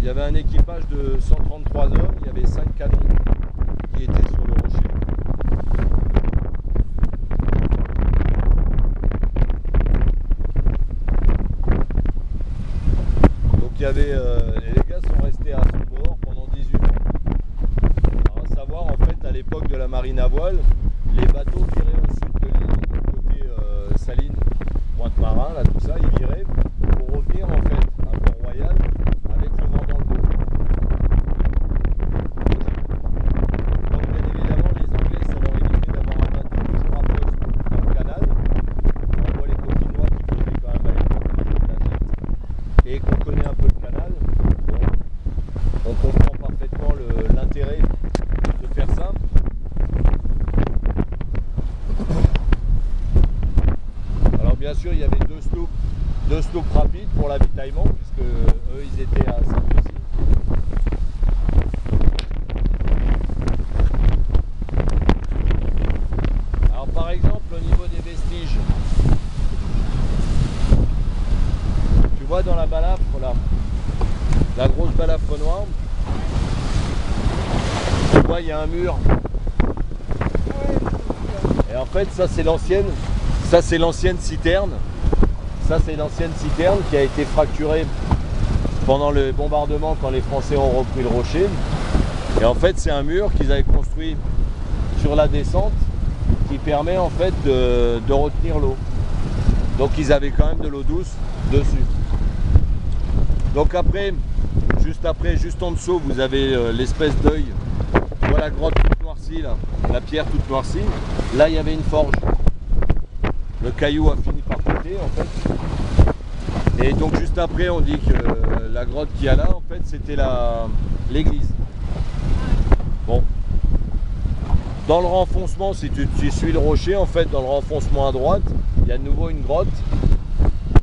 il y avait un équipage de 133 hommes, il y avait 5 canons qui étaient sur le rocher. Donc il y avait, et les gars sont restés à son bord pendant 18 mois. Alors, à savoir, en fait, à l'époque de la marine à voile, les bateaux viraient au sud de l'île, côté Saline, Pointe-Marin, là, tout ça, ils viraient pour revenir en fait à Port-Royal avec le vent dans le dos. Donc bien évidemment, les Anglais, ça leur évitait d'avoir un bateau toujours à poste dans le canal. On voit les coquinois qui faisaient quand même à l'époque de la gîte. Et qu'on connaît un peu le canal, on comprend parfaitement l'intérêt de faire ça. Alors bien sûr, il y avait deux sloops rapides pour l'avitaillement, puisque eux, ils étaient à Saint-Lucie. Alors par exemple, au niveau des vestiges, tu vois dans la balafre là, la grosse balafre noire, tu vois, il y a un mur. Et en fait, ça c'est l'ancienne citerne. Ça c'est l'ancienne citerne qui a été fracturée pendant le bombardement quand les Français ont repris le rocher. Et en fait, c'est un mur qu'ils avaient construit sur la descente qui permet en fait de retenir l'eau. Donc ils avaient quand même de l'eau douce dessus. Donc après, juste en dessous, vous avez l'espèce d'œil. Tu vois la grotte toute noircie là, la pierre toute noircie. Là, il y avait une forge. Le caillou a fini par péter en fait. Et donc juste après, on dit que la grotte qu'il y a là, en fait, c'était l'église. Bon. Dans le renfoncement, si tu suis le rocher, en fait, dans le renfoncement à droite, il y a de nouveau une grotte.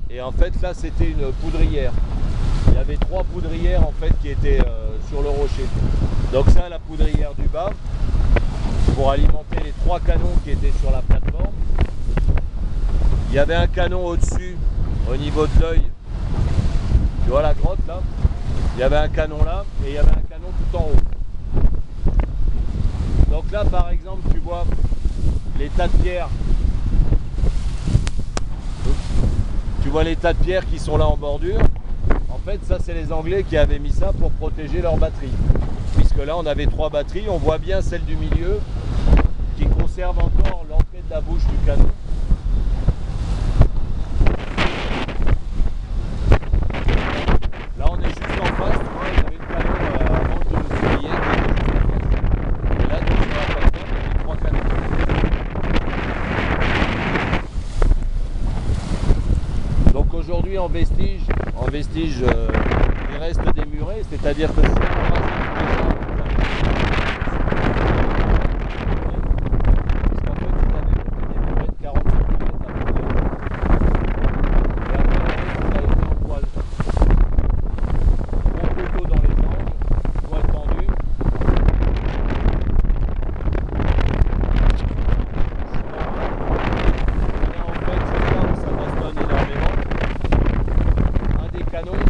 Et en fait, là, c'était une poudrière. Il y avait 3 poudrières en fait qui étaient sur le rocher. Donc ça, la poudrière du bas, pour alimenter les 3 canons qui étaient sur la plateforme. Il y avait un canon au-dessus, au niveau de l'œil. Tu vois la grotte là? Il y avait un canon là et il y avait un canon tout en haut. Donc là, par exemple, tu vois les tas de pierres. Tu vois les tas de pierres qui sont là en bordure. En fait, ça, c'est les Anglais qui avaient mis ça pour protéger leur batterie. Puisque là, on avait 3 batteries. On voit bien celle du milieu qui conserve encore l'entrée de la bouche du canon. Là, on est juste en face. Tu vois, il y avait le canon avant de le souligner qui était juste en face. Et là, donc, sur la plateforme, il y avait 3 canons. Donc aujourd'hui, en vestige, il reste des murets, c'est-à-dire que si on rase parce qu'en fait, il avait des murets de 40 cm à peu près. Et après, on a été en poil. Gros poteau dans les angles, toile tendue. Et là, en fait, c'est là où ça bastonne énormément. Un des canons.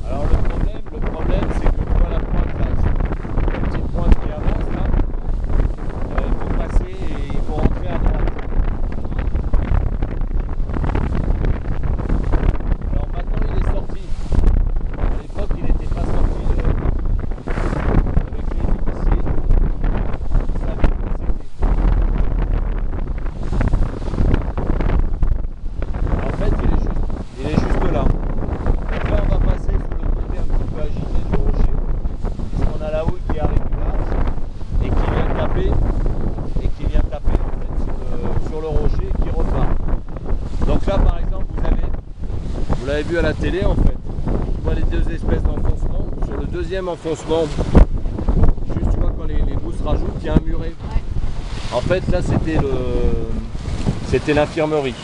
Alors le problème c'est que tu vois la pointe là, la petite pointe qui avance là, il faut passer et il faut rentrer à droite. Alors maintenant il est sorti. À l'époque il n'était pas sorti avec les initiés. Ça avait été. En fait il est juste là. Donc là on va passer sur le côté un petit peu agité du rocher, puisqu'on a la houille qui arrive du large et qui vient taper en fait sur le rocher et qui repart. Donc là par exemple vous l'avez vu à la télé en fait, on voit les 2 espèces d'enfoncement. Sur le deuxième enfoncement, juste tu vois quand les bouts se rajoutent, il y a un muret. En fait là c'était l'infirmerie.